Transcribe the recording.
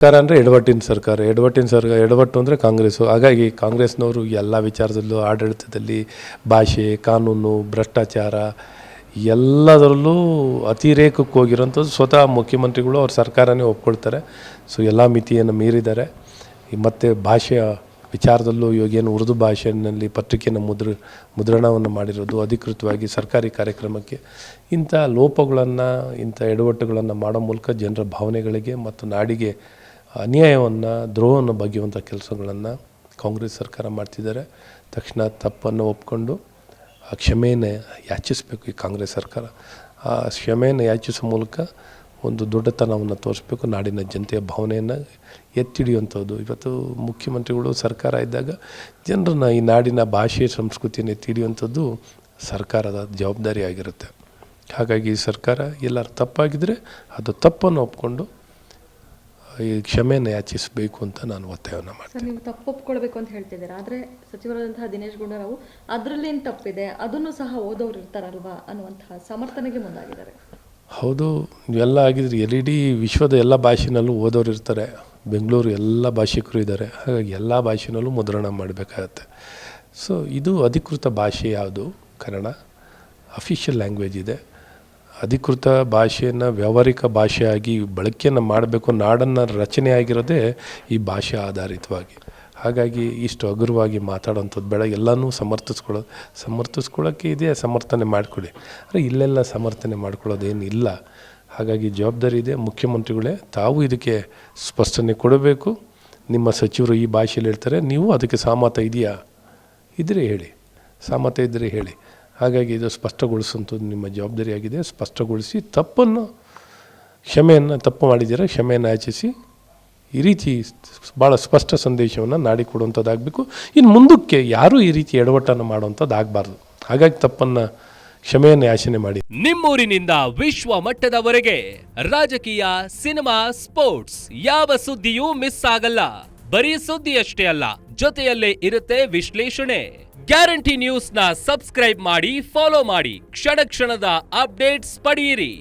ಸರ್ಕಾರ ಅಂದರೆ ಎಡವಟ್ಟಿನ ಸರ್ಕಾರ, ಎಡವಟ್ಟು ಅಂದರೆ ಕಾಂಗ್ರೆಸ್ಸು. ಹಾಗಾಗಿ ಕಾಂಗ್ರೆಸ್ನವರು ಎಲ್ಲ ವಿಚಾರದಲ್ಲೂ, ಆಡಳಿತದಲ್ಲಿ, ಭಾಷೆ, ಕಾನೂನು, ಭ್ರಷ್ಟಾಚಾರ ಎಲ್ಲದರಲ್ಲೂ ಅತಿರೇಕಕ್ಕೆ ಹೋಗಿರೋಂಥದ್ದು ಸ್ವತಃ ಮುಖ್ಯಮಂತ್ರಿಗಳು ಅವ್ರ ಸರ್ಕಾರನೇ ಒಪ್ಕೊಳ್ತಾರೆ. ಸೊ ಎಲ್ಲ ಮಿತಿಯನ್ನು ಮೀರಿದ್ದಾರೆ. ಮತ್ತು ಭಾಷೆಯ ವಿಚಾರದಲ್ಲೂ ಇವಾಗೇನು ಉರ್ದು ಭಾಷೆಯಲ್ಲಿ ಪತ್ರಿಕೆಯನ್ನು ಮುದ್ರಣವನ್ನು ಮಾಡಿರೋದು ಅಧಿಕೃತವಾಗಿ ಸರ್ಕಾರಿ ಕಾರ್ಯಕ್ರಮಕ್ಕೆ, ಇಂಥ ಲೋಪಗಳನ್ನು, ಇಂಥ ಎಡವಟ್ಟುಗಳನ್ನು ಮಾಡೋ ಮೂಲಕ ಜನರ ಭಾವನೆಗಳಿಗೆ ಮತ್ತು ನಾಡಿಗೆ ಅನ್ಯಾಯವನ್ನು, ದ್ರೋಹವನ್ನು ಬಗೆಯುವಂಥ ಕೆಲಸಗಳನ್ನು ಕಾಂಗ್ರೆಸ್ ಸರ್ಕಾರ ಮಾಡ್ತಿದ್ದಾರೆ. ತಕ್ಷಣ ತಪ್ಪನ್ನು ಒಪ್ಕೊಂಡು ಕ್ಷಮೆಯನ್ನು ಯಾಚಿಸಬೇಕು ಈ ಕಾಂಗ್ರೆಸ್ ಸರ್ಕಾರ. ಆ ಕ್ಷಮೆಯನ್ನು ಯಾಚಿಸೋ ಮೂಲಕ ಒಂದು ದೊಡ್ಡತನವನ್ನು ತೋರಿಸ್ಬೇಕು, ನಾಡಿನ ಜನತೆಯ ಭಾವನೆಯನ್ನು ಎತ್ತಿಡಿಯುವಂಥದ್ದು. ಇವತ್ತು ಮುಖ್ಯಮಂತ್ರಿಗಳು ಸರ್ಕಾರ ಇದ್ದಾಗ ಜನರನ್ನ, ಈ ನಾಡಿನ ಭಾಷೆ, ಸಂಸ್ಕೃತಿಯನ್ನು ಎತ್ತಿಡಿಯುವಂಥದ್ದು ಸರ್ಕಾರದ ಜವಾಬ್ದಾರಿ ಆಗಿರುತ್ತೆ. ಹಾಗಾಗಿ ಸರ್ಕಾರ ಎಲ್ಲರೂ ತಪ್ಪಾಗಿದ್ದರೆ ಅದು ತಪ್ಪನ್ನು ಒಪ್ಕೊಂಡು ಈ ಕ್ಷಮೆಯನ್ನು ಯಾಚಿಸಬೇಕು ಅಂತ ನಾನು ಒತ್ತಾಯವನ್ನು ಮಾಡ್ತೀನಿ. ನೀವು ತಪ್ಪು ಒಪ್ಕೊಳ್ಬೇಕು ಅಂತ ಹೇಳ್ತಿದ್ದೀರಾ, ಆದರೆ ಸಚಿವರಾದಂತಹ ದಿನೇಶ್ ಗುಂಡೂರಾವ್ ಅದರಲ್ಲೇನು ತಪ್ಪಿದೆ ಅದನ್ನು ಸಹ ಓದೋರು ಇರ್ತಾರಲ್ವಾ ಅನ್ನುವಂತಹ ಸಮರ್ಥನೆಗೆ ಮುಂದಾಗಿದ್ದಾರೆ. ಹೌದು, ಇವೆಲ್ಲ ಆಗಿದ್ರೆ ಇಡೀ ವಿಶ್ವದ ಎಲ್ಲ ಭಾಷೆನಲ್ಲೂ ಓದೋರು ಇರ್ತಾರೆ. ಬೆಂಗಳೂರು ಎಲ್ಲ ಭಾಷಿಕರು ಇದ್ದಾರೆ. ಹಾಗಾಗಿ ಎಲ್ಲ ಭಾಷೆನಲ್ಲೂ ಮುದ್ರಣ ಮಾಡಬೇಕಾಗತ್ತೆ. ಸೊ ಇದು ಅಧಿಕೃತ ಭಾಷೆ ಯಾವುದು? ಕನ್ನಡ ಅಫಿಷಿಯಲ್ ಲ್ಯಾಂಗ್ವೇಜ್ ಇದೆ. ಅಧಿಕೃತ ಭಾಷೆಯನ್ನು ವ್ಯಾವಹಾರಿಕ ಭಾಷೆಯಾಗಿ ಬಳಕೆಯನ್ನು ಮಾಡಬೇಕು. ನಾಡನ್ನು ರಚನೆ ಆಗಿರೋದೇ ಈ ಭಾಷೆ ಆಧಾರಿತವಾಗಿ. ಹಾಗಾಗಿ ಇಷ್ಟು ಹಗುರವಾಗಿ ಮಾತಾಡೋಂಥದ್ದು ಬೇಡ. ಎಲ್ಲನೂ ಸಮರ್ಥಿಸ್ಕೊಳ್ಳೋಕ್ಕೆ ಇದೆ, ಸಮರ್ಥನೆ ಮಾಡಿಕೊಡಿ. ಆದರೆ ಇಲ್ಲೆಲ್ಲ ಸಮರ್ಥನೆ ಮಾಡ್ಕೊಳ್ಳೋದೇನಿಲ್ಲ. ಹಾಗಾಗಿ ಜವಾಬ್ದಾರಿ ಇದೆ ಮುಖ್ಯಮಂತ್ರಿಗಳೇ. ತಾವು ಇದಕ್ಕೆ ಸ್ಪಷ್ಟನೆ ಕೊಡಬೇಕು. ನಿಮ್ಮ ಸಚಿವರು ಈ ಭಾಷೆಯಲ್ಲಿ ಹೇಳ್ತಾರೆ, ನೀವು ಅದಕ್ಕೆ ಸಹಮತ ಇದೆಯಾ? ಇದ್ದರೆ ಹೇಳಿ, ಸಹಮತ ಇದ್ದರೆ ಹೇಳಿ. ಹಾಗಾಗಿ ಇದು ಸ್ಪಷ್ಟಗೊಳಿಸುವಂಥದ್ದು ನಿಮ್ಮ ಜವಾಬ್ದಾರಿಯಾಗಿದೆ. ಸ್ಪಷ್ಟಗೊಳಿಸಿ ತಪ್ಪು ಮಾಡಿದ್ದೀರಾ, ಕ್ಷಮೆಯನ್ನು ಯಾಚಿಸಿ, ಈ ರೀತಿ ಭಾಳ ಸ್ಪಷ್ಟ ಸಂದೇಶವನ್ನು ನಾಡಿ ಕೊಡುವಂಥದ್ದಾಗಬೇಕು. ಇನ್ನು ಮುಂದಕ್ಕೆ ಯಾರೂ ಈ ರೀತಿ ಎಡವಟ್ಟನ್ನು ಮಾಡುವಂಥದ್ದು ಆಗಬಾರ್ದು. ಹಾಗಾಗಿ ಕ್ಷಮೆಯನ್ನು ಯಾಚನೆ ಮಾಡಿ. ನಿಮ್ಮೂರಿನಿಂದ ವಿಶ್ವ ಮಟ್ಟದವರೆಗೆ ರಾಜಕೀಯ, ಸಿನಿಮಾ, ಸ್ಪೋರ್ಟ್ಸ್ ಯಾವ ಸುದ್ದಿಯೂ ಮಿಸ್ ಆಗಲ್ಲ. ಬರೀ ಸುದ್ದಿಯಷ್ಟೇ ಅಲ್ಲ, ಜೊತೆಯಲ್ಲೇ ಇರುತ್ತೆ ವಿಶ್ಲೇಷಣೆ. ಗ್ಯಾರಂಟಿ ನ್ಯೂಸ್ನ ಸಬ್ಸ್ಕ್ರೈಬ್ ಮಾಡಿ, ಫಾಲೋ ಮಾಡಿ, ಕ್ಷಣ ಕ್ಷಣದ ಅಪ್ಡೇಟ್ಸ್ ಪಡೆಯಿರಿ.